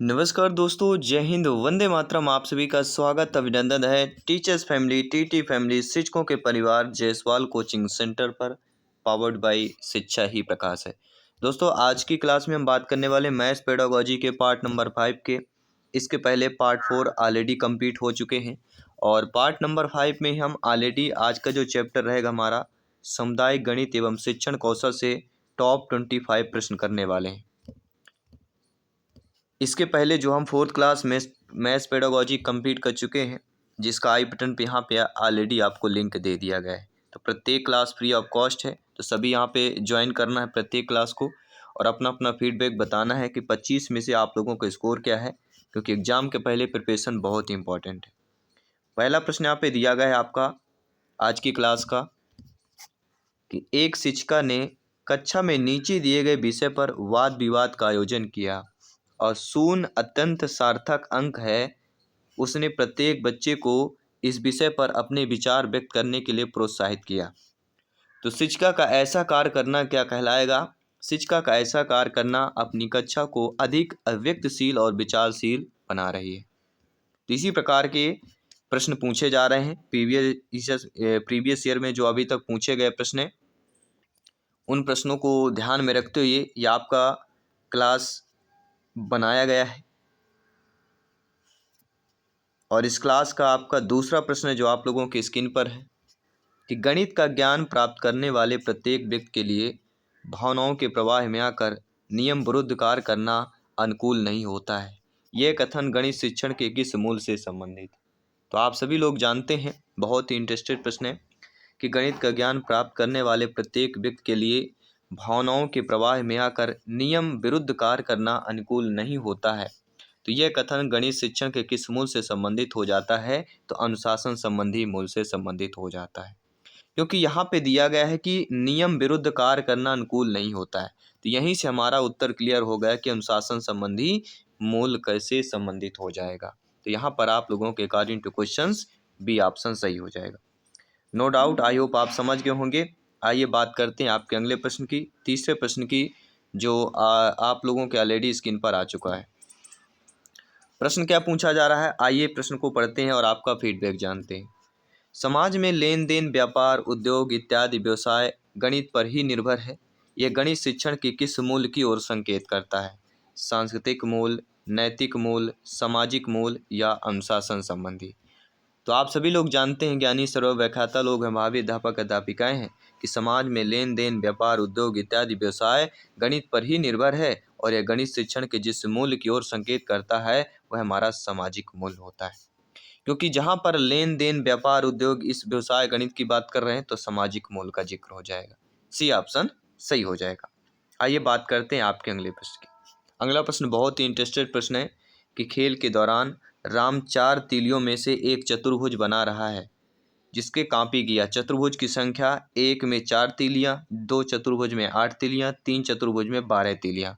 नमस्कार दोस्तों, जय हिंद, वंदे मातरम। आप सभी का स्वागत अभिनंदन है टीचर्स फैमिली, टीटी फैमिली, शिक्षकों के परिवार जयसवाल कोचिंग सेंटर पर, पावर्ड बाय शिक्षा ही प्रकाश है। दोस्तों, आज की क्लास में हम बात करने वाले मैथ्स पेडागोजी के पार्ट नंबर 5 के। इसके पहले पार्ट 4 ऑलरेडी कंप्लीट हो चुके हैं और पार्ट नंबर 5 में हम ऑलरेडी आज का जो चैप्टर रहेगा हमारा सामुदायिक गणित एवं शिक्षण कौशल से टॉप 25 प्रश्न करने वाले हैं। इसके पहले जो हम 4th class maths pedagogy complete कर चुके हैं, जिसका आई बटन पे यहाँ पे ऑलरेडी आपको लिंक दे दिया गया है। तो प्रत्येक क्लास फ्री ऑफ कॉस्ट है, तो सभी यहाँ पे ज्वाइन करना है प्रत्येक क्लास को और अपना अपना फीडबैक बताना है कि 25 में से आप लोगों का स्कोर क्या है, क्योंकि एग्ज़ाम के पहले प्रिपरेशन बहुत ही इंपॉर्टेंट है। पहला प्रश्न यहाँ पे दिया गया है आपका आज की क्लास का कि एक शिक्षिका ने कक्षा में नीचे दिए गए विषय पर वाद विवाद का आयोजन किया और शून्य अत्यंत सार्थक अंक है। उसने प्रत्येक बच्चे को इस विषय पर अपने विचार व्यक्त करने के लिए प्रोत्साहित किया। तो शिक्षिका का ऐसा कार्य करना क्या कहलाएगा? शिक्षिका का ऐसा कार्य करना अपनी कक्षा को अधिक अव्यक्तशील और विचारशील बना रही है। तो इसी प्रकार के प्रश्न पूछे जा रहे हैं प्रीवियस ईयर में जो अभी तक पूछे गए प्रश्न हैं, उन प्रश्नों को ध्यान में रखते हुए ये आपका क्लास बनाया गया है। और इस क्लास का आपका दूसरा प्रश्न जो आप लोगों की स्क्रीन पर है कि गणित का ज्ञान प्राप्त करने वाले प्रत्येक व्यक्ति के लिए भावनाओं के प्रवाह में आकर नियम विरुद्ध कार्य करना अनुकूल नहीं होता है। यह कथन गणित शिक्षण के किस मूल से संबंधित? तो आप सभी लोग जानते हैं, बहुत ही इंटरेस्टेड प्रश्न है कि गणित का ज्ञान प्राप्त करने वाले प्रत्येक व्यक्ति के लिए भावनाओं के प्रवाह में आकर नियम विरुद्ध कार्य करना अनुकूल नहीं होता है। तो यह कथन गणित शिक्षण के किस मूल से संबंधित हो जाता है? तो अनुशासन संबंधी मूल से संबंधित हो जाता है, क्योंकि यहाँ पे दिया गया है कि नियम विरुद्ध कार्य करना अनुकूल नहीं होता है। तो यहीं से हमारा उत्तर क्लियर हो गया कि अनुशासन संबंधी मूल कैसे संबंधित हो जाएगा। तो यहाँ पर आप लोगों के according to questions B option सही हो जाएगा। नो डाउट, आई होप आप समझ गए होंगे। आइए बात करते हैं आपके अगले प्रश्न की, तीसरे प्रश्न की, जो आप लोगों के ऑलरेडी स्क्रीन पर आ चुका है। प्रश्न क्या पूछा जा रहा है, आइए प्रश्न को पढ़ते हैं और आपका फीडबैक जानते हैं। समाज में लेन देन, व्यापार, उद्योग इत्यादि व्यवसाय गणित पर ही निर्भर है। यह गणित शिक्षण की किस मूल की ओर संकेत करता है? सांस्कृतिक मूल, नैतिक मूल, सामाजिक मूल या अनुशासन संबंधी? तो आप सभी लोग जानते हैं, ज्ञानी सर्वव्याख्याता लोग हैं, भावी अध्यापक अध्यापिकाएं हैं, कि समाज में लेन देन, व्यापार, उद्योग इत्यादि व्यवसाय गणित पर ही निर्भर है और यह गणित शिक्षण के जिस मूल की ओर संकेत करता है वह हमारा सामाजिक मूल होता है। क्योंकि जहाँ पर लेन देन, व्यापार, उद्योग, इस व्यवसाय गणित की बात कर रहे हैं तो सामाजिक मूल का जिक्र हो जाएगा। सी ऑप्शन सही हो जाएगा। आइए बात करते हैं आपके अगले प्रश्न की। अगला प्रश्न बहुत ही इंटरेस्टेड प्रश्न है कि खेल के दौरान राम 4 तीलियों में से एक चतुर्भुज बना रहा है, जिसके कॉपी किया। चतुर्भुज की संख्या 1 में 4 तीलियां, 2 चतुर्भुज में 8 तीलियां, 3 चतुर्भुज में 12 तीलियां।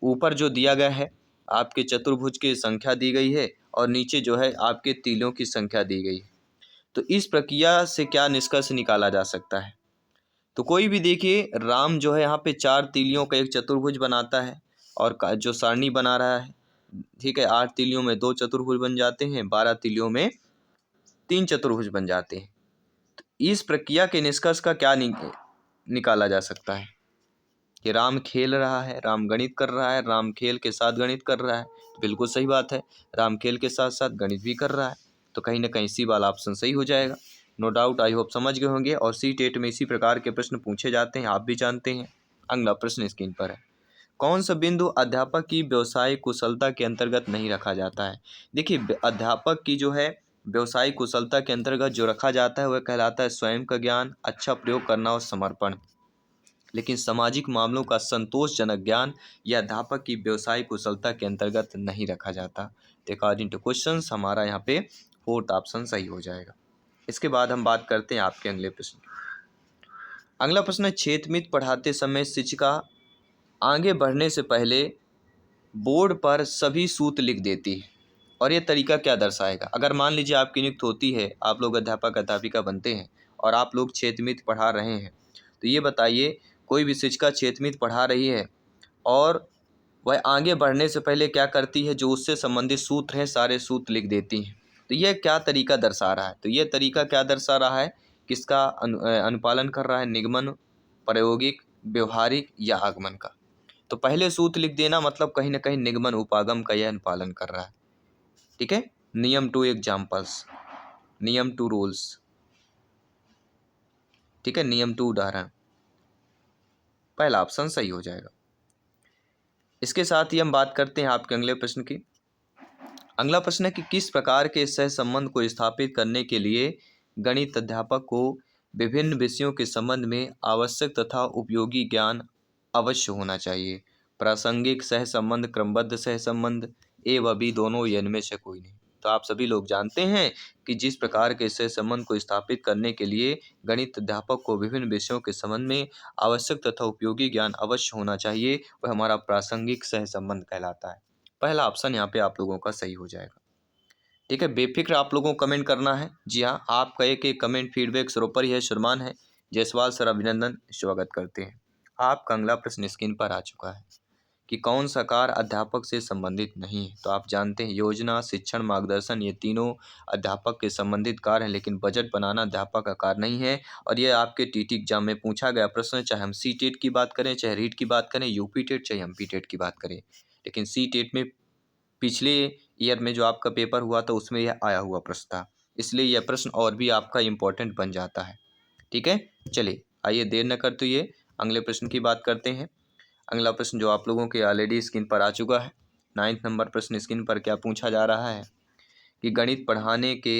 ऊपर जो दिया गया है आपके चतुर्भुज की संख्या दी गई है और नीचे जो है आपके तीलियों की संख्या दी गई है। तो इस प्रक्रिया से क्या निष्कर्ष निकाला जा सकता है? तो कोई भी देखिए, राम जो है यहाँ पे 4 तीलियों का एक चतुर्भुज बनाता है और जो सारणी बना रहा है, ठीक है, 8 तीलियों में 2 चतुर्भुज बन जाते हैं, 12 तीलियों में 3 चतुर्भुज बन जाते हैं। तो इस प्रक्रिया के निष्कर्ष का क्या निकाला जा सकता है कि राम खेल रहा है, राम गणित कर रहा है, राम खेल के साथ गणित कर रहा है। तो बिल्कुल सही बात है, राम खेल के साथ साथ गणित भी कर रहा है, तो कहीं ना कहीं सी वाला ऑप्शन सही हो जाएगा। नो डाउट, आई होप समझ गए होंगे और सी टेट में इसी प्रकार के प्रश्न पूछे जाते हैं, आप भी जानते हैं। अगला प्रश्न स्क्रीन पर है, कौन सा बिंदु अध्यापक की व्यवसायिक कुशलता के अंतर्गत नहीं रखा जाता है? देखिए, अध्यापक की जो है व्यवसायिक कुशलता के अंतर्गत जो रखा जाता है वह कहलाता है स्वयं का ज्ञान, अच्छा प्रयोग करना और समर्पण। लेकिन सामाजिक मामलों का संतोषजनक ज्ञान या अध्यापक की व्यवसायिक कुशलता के अंतर्गत नहीं रखा जाता। अकॉर्डिंग टू क्वेश्चन हमारा यहाँ पे 4th ऑप्शन सही हो जाएगा। इसके बाद हम बात करते हैं आपके अगले प्रश्न की। अगला प्रश्न है, क्षेत्रमित पढ़ाते समय शिक्षिका आगे बढ़ने से पहले बोर्ड पर सभी सूत्र लिख देती है और ये तरीका क्या दर्शाएगा? अगर मान लीजिए आपकी नियुक्त होती है, आप लोग अध्यापक अध्यापिका बनते हैं और आप लोग क्षेत्रमित पढ़ा रहे हैं, तो ये बताइए, कोई भी शिक्षिका क्षेत्रमित पढ़ा रही है और वह आगे बढ़ने से पहले क्या करती है, जो उससे संबंधित सूत्र हैं सारे सूत्र लिख देती हैं। तो यह क्या तरीका दर्शा रहा है, तो यह तरीका क्या दर्शा रहा है, किसका अनुपालन कर रहा है, निगमन, प्रायोगिक, व्यवहारिक या आगमन का। तो पहले सूत्र लिख देना मतलब कहीं ना कहीं निगमन उपागम का यह अनुपालन कर रहा है। ठीक है, नियम टू एग्जाम्पल्स, नियम टू रूल्स, ठीक है, नियम टू उदाहरण, पहला ऑप्शन सही हो जाएगा। इसके साथ ही हम बात करते हैं आपके अगले प्रश्न की। अगला प्रश्न है कि किस प्रकार के सहसंबंध को स्थापित करने के लिए गणित अध्यापक को विभिन्न विषयों के संबंध में आवश्यक तथा उपयोगी ज्ञान अवश्य होना चाहिए। प्रासंगिक सहसंबंध, क्रमबद्ध सहसंबंध, ए व बी दोनों, या इनमें से कोई नहीं। तो आप सभी लोग जानते हैं कि जिस प्रकार के सहसंबंध को स्थापित करने के लिए गणित अध्यापक को विभिन्न विषयों के संबंध में आवश्यक तथा उपयोगी ज्ञान अवश्य होना चाहिए, वह हमारा प्रासंगिक सहसंबंध कहलाता है। पहला ऑप्शन यहाँ पे आप लोगों का सही हो जाएगा। ठीक है, बेफिक्र आप लोगों को कमेंट करना है। जी हाँ, आपका एक एक कमेंट फीडबैक सरोपर ही है, शुरमान है। जायसवाल सर अभिनंदन, स्वागत करते हैं। आपका अगला प्रश्न स्क्रीन पर आ चुका है कि कौन सा कार्य अध्यापक से संबंधित नहीं है। तो आप जानते हैं योजना, शिक्षण, मार्गदर्शन, ये तीनों अध्यापक के संबंधित कार्य हैं, लेकिन बजट बनाना अध्यापक का कार्य नहीं है। और ये आपके टीटी एग्जाम में पूछा गया प्रश्न, चाहे हम सी टेट की बात करें, चाहे रीट की बात करें, यूपी टेट, चाहे एमपी टेट की बात करें। लेकिन सी टेट में पिछले ईयर में जो आपका पेपर हुआ था उसमें यह आया हुआ प्रश्न था, इसलिए यह प्रश्न और भी आपका इम्पोर्टेंट बन जाता है। ठीक है, चलिए आइए देर न करते हुए अगले प्रश्न की बात करते हैं। अगला प्रश्न जो आप लोगों के ऑलरेडी स्क्रीन पर आ चुका है, 9 नंबर प्रश्न स्क्रीन पर क्या पूछा जा रहा है कि गणित पढ़ाने के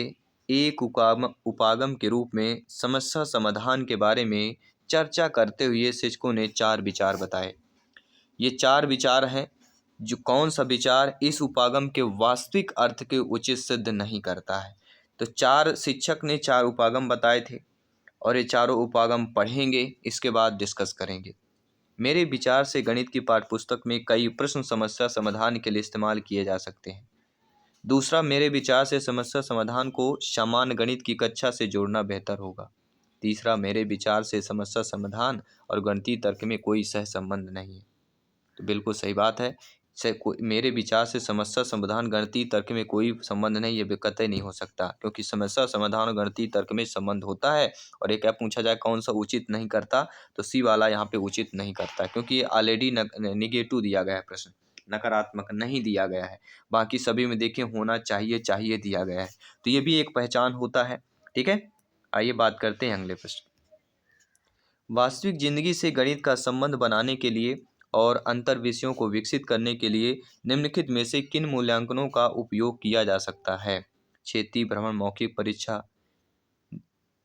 एक उपागम के रूप में समस्या समाधान के बारे में चर्चा करते हुए शिक्षकों ने 4 विचार बताए। ये 4 विचार हैं, जो कौन सा विचार इस उपागम के वास्तविक अर्थ के उचित सिद्ध नहीं करता है। तो 4 शिक्षक ने 4 उपागम बताए थे और ये चारों उपागम पढ़ेंगे, इसके बाद डिस्कस करेंगे। मेरे विचार से गणित की पाठ्यपुस्तक में कई प्रश्न समस्या समाधान के लिए इस्तेमाल किए जा सकते हैं। दूसरा, मेरे विचार से समस्या समाधान को सामान्य गणित की कक्षा से जोड़ना बेहतर होगा। तीसरा, मेरे विचार से समस्या समाधान और गणितीय तर्क में कोई सहसंबंध नहीं है। तो बिल्कुल सही बात है, मेरे विचार से समस्या समाधान गणितीय तर्क में कोई संबंध नहीं, ये कतई नहीं हो सकता, क्योंकि समस्या समाधान और गणितीय तर्क में संबंध होता है। और ये क्या पूछा जाए, कौन सा उचित नहीं करता, तो सी वाला यहाँ पे उचित नहीं करता, क्योंकि ये ऑलरेडी निगेटिव दिया गया है, प्रश्न नकारात्मक नहीं दिया गया है। बाकी सभी में देखें होना चाहिए, चाहिए दिया गया है, तो ये भी एक पहचान होता है। ठीक है, आइए बात करते हैं अगले प्रश्न। वास्तविक जिंदगी से गणित का संबंध बनाने के लिए और अंतर विषयों को विकसित करने के लिए निम्नलिखित में से किन मूल्यांकनों का उपयोग किया जा सकता है। क्षेत्रीय भ्रमण, मौखिक परीक्षा,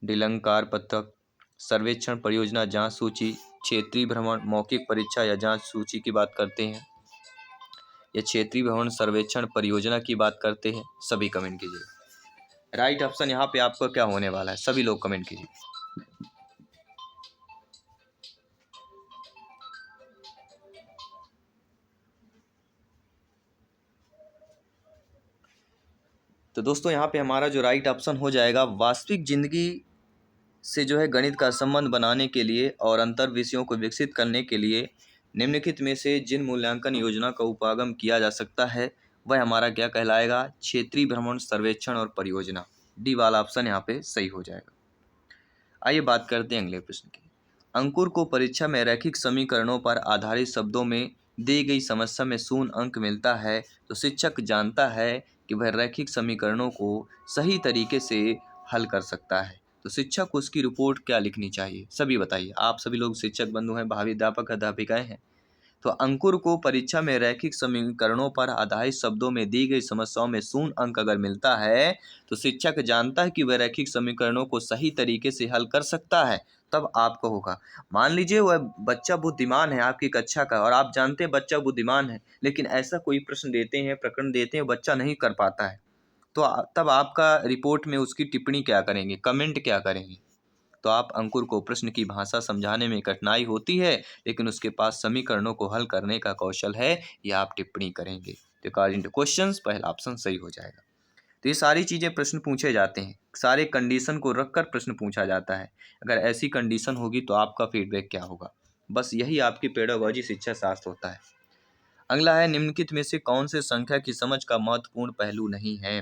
डिलंकार पत्रक, सर्वेक्षण, परियोजना, जांच सूची। क्षेत्रीय भ्रमण, मौखिक परीक्षा या जांच सूची की बात करते हैं, या क्षेत्रीय भ्रमण, सर्वेक्षण, परियोजना की बात करते हैं। सभी कमेंट कीजिए। राइट ऑप्शन यहाँ पे आपका क्या होने वाला है, सभी लोग कमेंट कीजिए। तो दोस्तों यहाँ पे हमारा जो राइट ऑप्शन हो जाएगा, वास्तविक जिंदगी से जो है गणित का संबंध बनाने के लिए और अंतर विषयों को विकसित करने के लिए निम्नलिखित में से जिन मूल्यांकन योजना का उपागम किया जा सकता है वह हमारा क्या कहलाएगा, क्षेत्रीय भ्रमण, सर्वेक्षण और परियोजना। डी वाला ऑप्शन यहाँ पे सही हो जाएगा। आइए बात करते हैं अगले प्रश्न की। अंकुर को परीक्षा में रैखिक समीकरणों पर आधारित शब्दों में दी गई समस्या में 0 अंक मिलता है, तो शिक्षक जानता है कि वह रैखिक समीकरणों को सही तरीके से हल कर सकता है, तो शिक्षक को उसकी रिपोर्ट क्या लिखनी चाहिए, सभी बताइए। आप सभी लोग शिक्षक बंधु हैं, भावी अध्यापक अध्यापिकाएं हैं। तो अंकुर को परीक्षा में रैखिक समीकरणों पर आधारित शब्दों में दी गई समस्याओं में 0 अंक अगर मिलता है, तो शिक्षक जानता है कि वह रैखिक समीकरणों को सही तरीके से हल कर सकता है। तब आपको होगा, मान लीजिए वह बच्चा बुद्धिमान है आपकी कक्षा का, और आप जानते हैं बच्चा बुद्धिमान है, लेकिन ऐसा कोई प्रश्न देते हैं, प्रकरण देते हैं, बच्चा नहीं कर पाता है, तो तब आपका रिपोर्ट में उसकी टिप्पणी क्या करेंगे, कमेंट क्या करेंगे। तो आप अंकुर को प्रश्न की भाषा समझाने में कठिनाई होती है, लेकिन उसके पास समीकरणों को हल करने का कौशल है, यह आप टिप्पणी करेंगे। तो अकॉर्डिंग टू क्वेश्चंस पहला ऑप्शन सही हो जाएगा। तो ये सारी चीज़ें प्रश्न पूछे जाते हैं, सारे कंडीशन को रखकर प्रश्न पूछा जाता है। अगर ऐसी कंडीशन होगी तो आपका फीडबैक क्या होगा, बस यही आपकी पेडागॉजी शिक्षा शास्त्र होता है। अगला है, निम्नलिखित में से कौन से संख्या की समझ का महत्वपूर्ण पहलू नहीं है?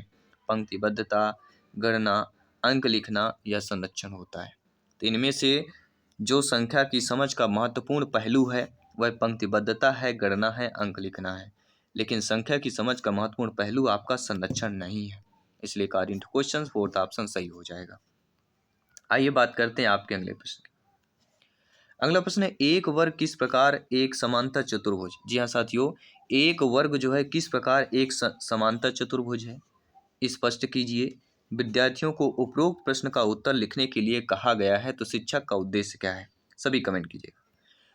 पंक्तिबद्धता, गणना, अंक लिखना या संरक्षण होता है। तो इनमें से जो संख्या की समझ का महत्वपूर्ण पहलू है वह पंक्तिबद्धता है, गणना है, अंक लिखना है। लेकिन संख्या की समझ का महत्वपूर्ण पहलू आपका संरक्षण नहीं है। इसलिए according to question fourth option सही हो जाएगा। आइए बात करते हैं आपके अगले प्रश्न की। अगला प्रश्न है, एक वर्ग किस प्रकार एक समांतर चतुर्भुज? जी हाँ साथियों, एक वर्ग जो है किस प्रकार एक समांतर चतुर्भुज है, स्पष्ट कीजिए। विद्यार्थियों को उपरोक्त प्रश्न का उत्तर लिखने के लिए कहा गया है, तो शिक्षक का उद्देश्य क्या है? सभी कमेंट कीजिएगा।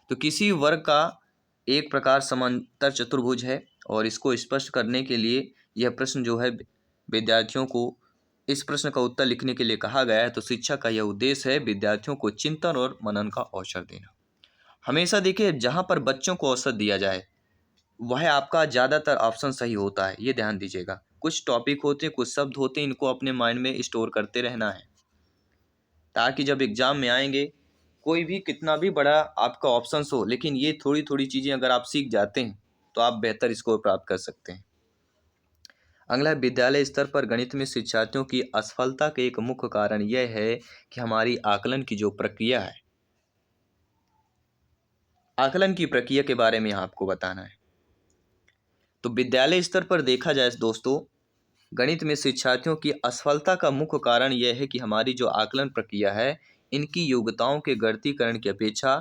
तो किसी वर्ग का एक प्रकार समांतर चतुर्भुज है और इसको स्पष्ट करने के लिए यह प्रश्न जो है विद्यार्थियों को इस प्रश्न का उत्तर लिखने के लिए कहा गया है। तो शिक्षक का यह उद्देश्य है विद्यार्थियों को चिंतन और मनन का अवसर देना। हमेशा देखिए, जहाँ पर बच्चों को अवसर दिया जाए वह आपका ज़्यादातर ऑप्शन सही होता है, ये ध्यान दीजिएगा। कुछ टॉपिक होते हैं, कुछ शब्द होते हैं, इनको अपने माइंड में स्टोर करते रहना है, ताकि जब एग्जाम में आएंगे कोई भी कितना भी बड़ा आपका ऑप्शंस हो, लेकिन ये थोड़ी थोड़ी चीज़ें अगर आप सीख जाते हैं तो आप बेहतर स्कोर प्राप्त कर सकते हैं। अगला, विद्यालय स्तर पर गणित में शिक्षार्थियों की असफलता के एक मुख्य कारण यह है कि हमारी आकलन की जो प्रक्रिया है, आकलन की प्रक्रिया के बारे में आपको बताना है। तो विद्यालय स्तर पर देखा जाए दोस्तों, गणित में शिक्षार्थियों की असफलता का मुख्य कारण यह है कि हमारी जो आकलन प्रक्रिया है, इनकी योग्यताओं के गणितीकरण की अपेक्षा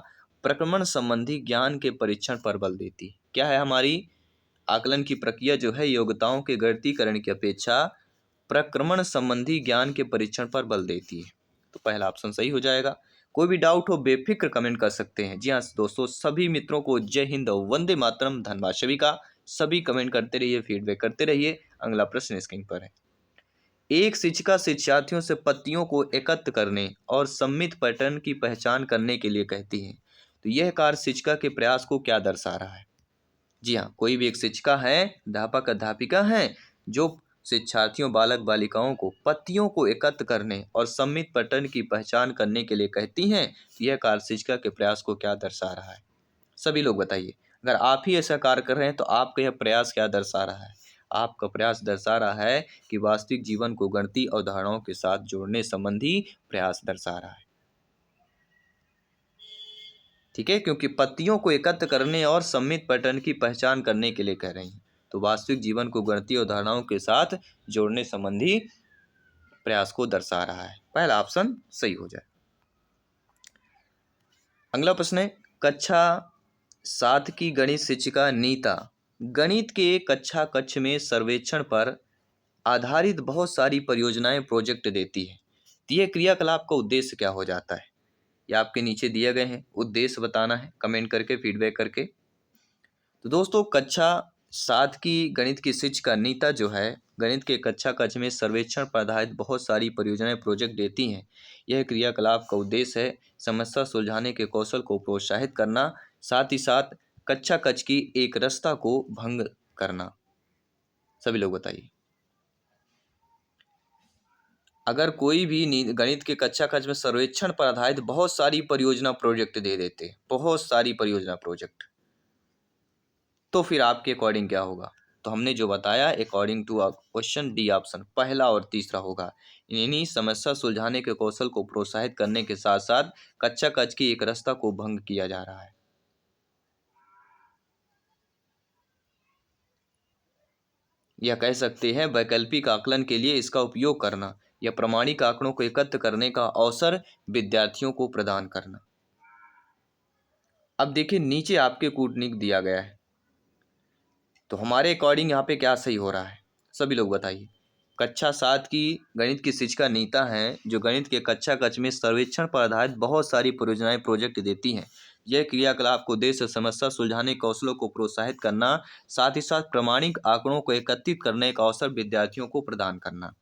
प्रक्रमण संबंधी ज्ञान के परीक्षण पर बल देती है। क्या है हमारी आकलन की प्रक्रिया जो है, योग्यताओं के गणितीकरण की अपेक्षा प्रक्रमण संबंधी ज्ञान के परीक्षण पर बल देती है। तो पहला ऑप्शन सही हो जाएगा। कोई भी डाउट हो बेफिक्र कमेंट कर सकते हैं। जी हाँ दोस्तों, सभी मित्रों को जय हिंद, वंदे मातरम, धन्यवाद सभी का। सभी कमेंट करते रहिए, फीडबैक करते रहिए। अगला प्रश्न स्क्रीन पर है। एक शिक्षिका शिक्षार्थियों से पत्तियों को एकत्र करने और सम्मित पैटर्न की पहचान करने के लिए कहती है। तो यह कार्य शिक्षिका के प्रयास को क्या दर्शा रहा है? जी हाँ, कोई भी एक शिक्षिका है, अध्यापक अध्यापिका हैं, जो शिक्षार्थियों बालक बालिकाओं को पत्तियों को एकत्र करने और सम्मित पैटर्न की पहचान करने के लिए कहती हैं। तो यह कार्य शिक्षिका के प्रयास को क्या दर्शा रहा है? सभी लोग बताइए। अगर आप ही ऐसा कार्य कर रहे हैं तो आपका यह प्रयास क्या दर्शा रहा है? आपका प्रयास दर्शा रहा है कि वास्तविक जीवन को गणितीय अवधारणाओं के साथ जोड़ने संबंधी प्रयास दर्शा रहा है। ठीक है, क्योंकि पत्तियों को एकत्र करने और सम्मित पैटर्न की पहचान करने के लिए कह रही हैं, तो वास्तविक जीवन को गणितीय अवधारणाओं के साथ जोड़ने संबंधी प्रयास को दर्शा रहा है। पहला ऑप्शन सही हो जाए। अगला प्रश्न है, कक्षा 7 की गणित शिक्षिका नीता गणित के कक्षा कक्ष में सर्वेक्षण पर आधारित बहुत सारी परियोजनाएं प्रोजेक्ट देती है। तो यह क्रियाकलाप का उद्देश्य क्या हो जाता है? ये आपके नीचे दिए गए हैं, उद्देश्य बताना है कमेंट करके, फीडबैक करके। तो दोस्तों, कक्षा 7 की गणित की शिक्षिका नीता जो है, गणित के कक्षा कक्ष में सर्वेक्षण पर आधारित बहुत सारी परियोजनाएं प्रोजेक्ट देती हैं। यह क्रियाकलाप का उद्देश्य है समस्या सुलझाने के कौशल को प्रोत्साहित करना, साथ ही साथ कक्षा कक्ष की एक रसता को भंग करना। सभी लोग बताइए। अगर कोई भी गणित के कक्षा कक्ष में सर्वेक्षण पर आधारित बहुत सारी परियोजना प्रोजेक्ट दे देते, बहुत सारी परियोजना प्रोजेक्ट, तो फिर आपके अकॉर्डिंग क्या होगा? तो हमने जो बताया according to question D option पहला और तीसरा होगा। इन्हीं समस्या सुलझाने के कौशल को प्रोत्साहित करने के साथ साथ कक्षा कक्ष की एक रसता को भंग किया जा रहा है। यह कह सकते हैं वैकल्पिक आकलन के लिए इसका उपयोग करना या प्रमाणिक आंकड़ों को एकत्र करने का अवसर विद्यार्थियों को प्रदान करना। अब देखिए, नीचे आपके कूटनीति दिया गया है, तो हमारे अकॉर्डिंग यहाँ पे क्या सही हो रहा है? सभी लोग बताइए। कक्षा 7 की गणित की शिक्षिका नीता हैं, जो गणित के कक्षा कक्ष में सर्वेक्षण पर आधारित बहुत सारी परियोजनाएं प्रोजेक्ट देती हैं। यह क्रियाकलाप को उद्देश्य समस्या सुलझाने कौशलों को प्रोत्साहित करना, साथ ही साथ प्रमाणिक आंकड़ों को एकत्रित करने का अवसर विद्यार्थियों को प्रदान करना।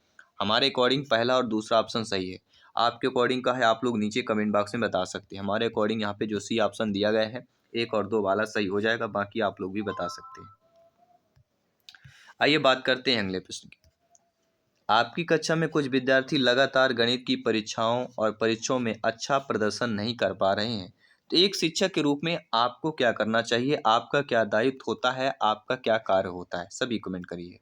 हमारे अकॉर्डिंग पहला और दूसरा ऑप्शन सही है। आपके अकॉर्डिंग का है, आप लोग नीचे कमेंट बॉक्स में बता सकते हैं। हमारे अकॉर्डिंग यहाँ पे जो सी ऑप्शन दिया गया है, 1 और 2 वाला सही हो जाएगा, बाकी आप लोग भी बता सकते हैं। आइए बात करते हैं अगले प्रश्न की। आपकी कक्षा में कुछ विद्यार्थी लगातार गणित की परीक्षाओं और परीक्षाओं में अच्छा प्रदर्शन नहीं कर पा रहे हैं, तो एक शिक्षक के रूप में आपको क्या करना चाहिए, आपका क्या दायित्व होता है, आपका क्या कार्य होता है, सभी कमेंट करिए।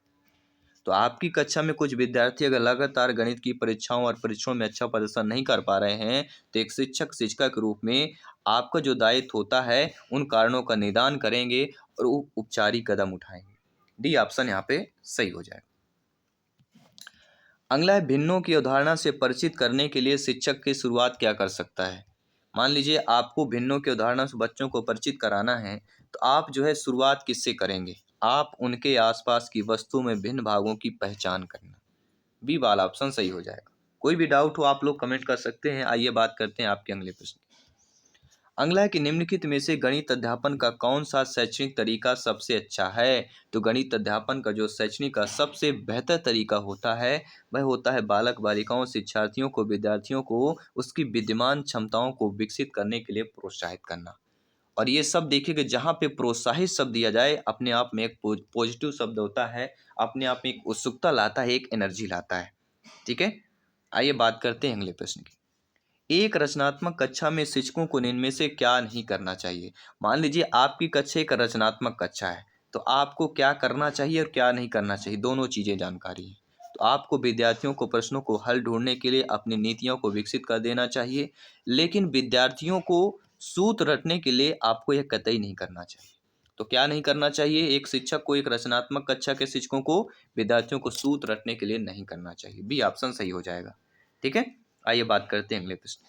तो आपकी कक्षा में कुछ विद्यार्थी अगर लगातार गणित की परीक्षाओं और परीक्षाओं में अच्छा प्रदर्शन नहीं कर पा रहे हैं, तो एक शिक्षक शिक्षिका के रूप में आपका जो दायित्व होता है उन कारणों का निदान करेंगे और उपचारी कदम उठाएंगे। डी ऑप्शन यहाँ पे सही हो जाएगा। अगला है, भिन्नों की अवधारणा से परिचित करने के लिए शिक्षक की शुरुआत क्या कर सकता है। मान लीजिए आपको भिन्नों की अवधारणा से बच्चों को परिचित कराना है, तो आप जो है शुरुआत किससे करेंगे, आप उनके आसपास की वस्तु में भिन्न भागों की पहचान करना। बी वाला ऑप्शन सही हो जाएगा। कोई भी डाउट हो आप लोग कमेंट कर सकते हैं। आइए बात करते हैं आपके अगले प्रश्न की। अगला है कि निम्नलिखित में से गणित अध्यापन का कौन सा शैक्षणिक तरीका सबसे अच्छा है। तो गणित अध्यापन का जो शैक्षणिक का सबसे बेहतर तरीका होता है वह होता है बालक बालिकाओं शिक्षार्थियों को विद्यार्थियों को उसकी विद्यमान क्षमताओं को विकसित करने के लिए प्रोत्साहित करना। और ये सब देखिए कि जहाँ पे प्रोत्साहित शब्द दिया जाए अपने आप में एक पॉजिटिव शब्द होता है, अपने आप में एक उत्सुकता लाता है, एक एनर्जी लाता है। ठीक है, आइए बात करते हैं अगले प्रश्न की। एक रचनात्मक कक्षा में शिक्षकों को इनमें से क्या नहीं करना चाहिए। मान लीजिए आपकी कक्षा एक रचनात्मक कक्षा है, तो आपको क्या करना चाहिए और क्या नहीं करना चाहिए, दोनों चीज़ें जानकारी है। तो आपको विद्यार्थियों को प्रश्नों को हल ढूंढने के लिए अपनी नीतियों को विकसित कर देना चाहिए, लेकिन विद्यार्थियों को सूत्र रटने के लिए आपको यह कतई नहीं करना चाहिए। तो क्या नहीं करना चाहिए, एक शिक्षक को, एक रचनात्मक कक्षा के शिक्षकों को विद्यार्थियों को सूत्र रटने के लिए नहीं करना चाहिए। बी ऑप्शन सही हो जाएगा। ठीक है, आइए बात करते हैं अगले प्रश्न।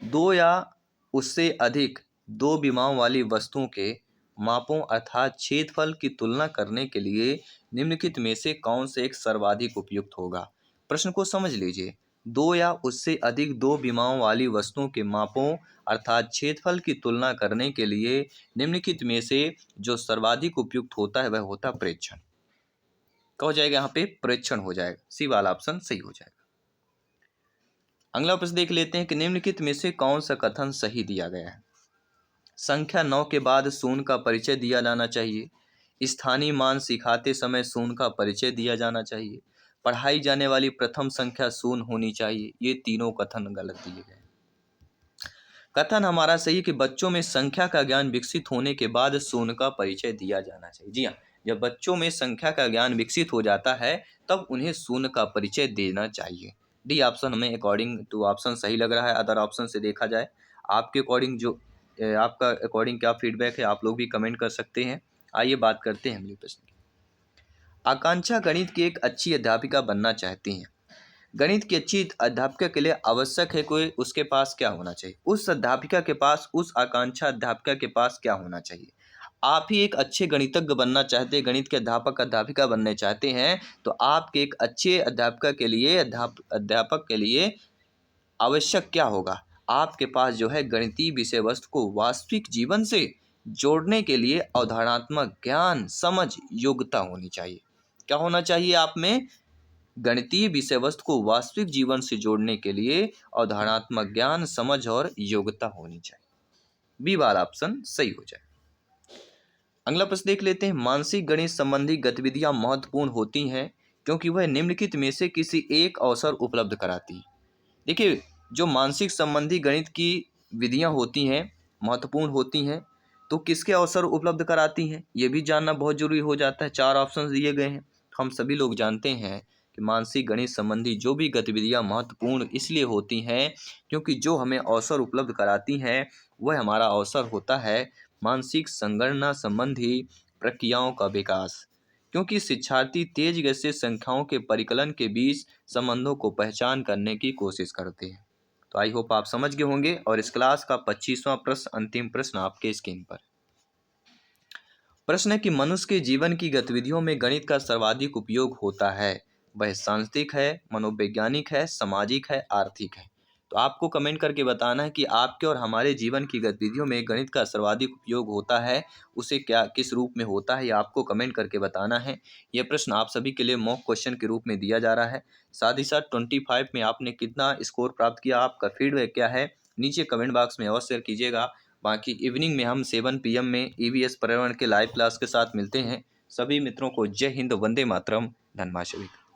दो या उससे अधिक दो विमाओं वाली वस्तुओं के मापों अर्थात क्षेत्रफल की तुलना करने के लिए निम्नलिखित में से कौन से एक सर्वाधिक उपयुक्त होगा। प्रश्न को समझ लीजिए। दो या उससे अधिक दो विमाओं वाली वस्तुओं के मापों अर्थात क्षेत्रफल की तुलना करने के लिए निम्नलिखित में से जो सर्वाधिक उपयुक्त होता है वह होता प्रेक्षण। क्या हो जाएगा, यहाँ पे प्रेक्षण हो जाएगा। सी वाला ऑप्शन सही हो जाएगा। अगला प्रश्न देख लेते हैं कि निम्नलिखित में से कौन सा कथन सही दिया गया है। संख्या 9 के बाद शून्य का परिचय दिया जाना चाहिए। स्थानीय मान सिखाते समय शून्य का परिचय दिया जाना चाहिए। पढ़ाई जाने वाली प्रथम संख्या शून्य होनी चाहिए। ये तीनों कथन गलत दिए गए। कथन हमारा सही है कि बच्चों में संख्या का ज्ञान विकसित होने के बाद शून्य का परिचय दिया जाना चाहिए। जी हाँ, जब बच्चों में संख्या का ज्ञान विकसित हो जाता है तब उन्हें शून्य का परिचय देना चाहिए। डी ऑप्शन हमें अकॉर्डिंग टू ऑप्शन सही लग रहा है। अदर ऑप्शन से देखा जाए आपके अकॉर्डिंग जो आपका अकॉर्डिंग क्या फीडबैक है आप लोग भी कमेंट कर सकते हैं। आइए बात करते हैं अगले प्रश्न की। आकांक्षा गणित की एक अच्छी अध्यापिका बनना चाहती हैं। गणित की अच्छी अध्यापिका के लिए आवश्यक है कोई उसके पास क्या होना चाहिए, उस अध्यापिका के पास, उस आकांक्षा अध्यापिका के पास क्या होना चाहिए। आप ही एक अच्छे गणितज्ञ बनना चाहते हैं, गणित के अध्यापक अध्यापिका बनने चाहते हैं, तो आपके एक अच्छे अध्यापिका के लिए अध्यापक के लिए आवश्यक क्या होगा, आपके पास जो है गणितीय विषय वस्तु को वास्तविक जीवन से जोड़ने के लिए अवधारणात्मक ज्ञान समझ योग्यता होनी चाहिए। क्या होना चाहिए आप में, गणितीय विषय वस्तु को वास्तविक जीवन से जोड़ने के लिए अवधारणात्मक ज्ञान समझ और योग्यता होनी चाहिए। बी वाला ऑप्शन सही हो जाए। अगला प्रश्न देख लेते हैं। मानसिक गणित संबंधी गतिविधियां महत्वपूर्ण होती हैं क्योंकि वह निम्नलिखित में से किसी एक अवसर उपलब्ध कराती है। देखिए, जो मानसिक संबंधी गणित की विधियां होती हैं महत्वपूर्ण होती हैं, तो किसके अवसर उपलब्ध कराती हैं ये भी जानना बहुत जरूरी हो जाता है। 4 ऑप्शन दिए गए हैं। हम सभी लोग जानते हैं कि मानसिक गणित संबंधी जो भी गतिविधियां महत्वपूर्ण इसलिए होती हैं क्योंकि जो हमें अवसर उपलब्ध कराती हैं वह हमारा अवसर होता है मानसिक संगणना संबंधी प्रक्रियाओं का विकास। क्योंकि शिक्षार्थी तेज गति से संख्याओं के परिकलन के बीच संबंधों को पहचान करने की कोशिश करते हैं। तो आई होप आप समझ गए होंगे। और इस क्लास का 25वां प्रश्न, अंतिम प्रश्न आपके स्क्रीन पर। प्रश्न है कि मनुष्य के जीवन की गतिविधियों में गणित का सर्वाधिक उपयोग होता है, वह सांस्कृतिक है, मनोवैज्ञानिक है, सामाजिक है, आर्थिक है। तो आपको कमेंट करके बताना है कि आपके और हमारे जीवन की गतिविधियों में गणित का सर्वाधिक उपयोग होता है, उसे क्या किस रूप में होता है, ये आपको कमेंट करके बताना है। यह प्रश्न आप सभी के लिए मॉक क्वेश्चन के रूप में दिया जा रहा है। साथ ही साथ 25 में आपने कितना स्कोर प्राप्त किया, आपका फीडबैक क्या है, नीचे कमेंट बॉक्स में अवश्य शेयर कीजिएगा। बाकी इवनिंग में हम 7 PM में EVS पर्यावरण के लाइव क्लास के साथ मिलते हैं। सभी मित्रों को जय हिंद, वंदे मातरम, धन्यवाद सभी का।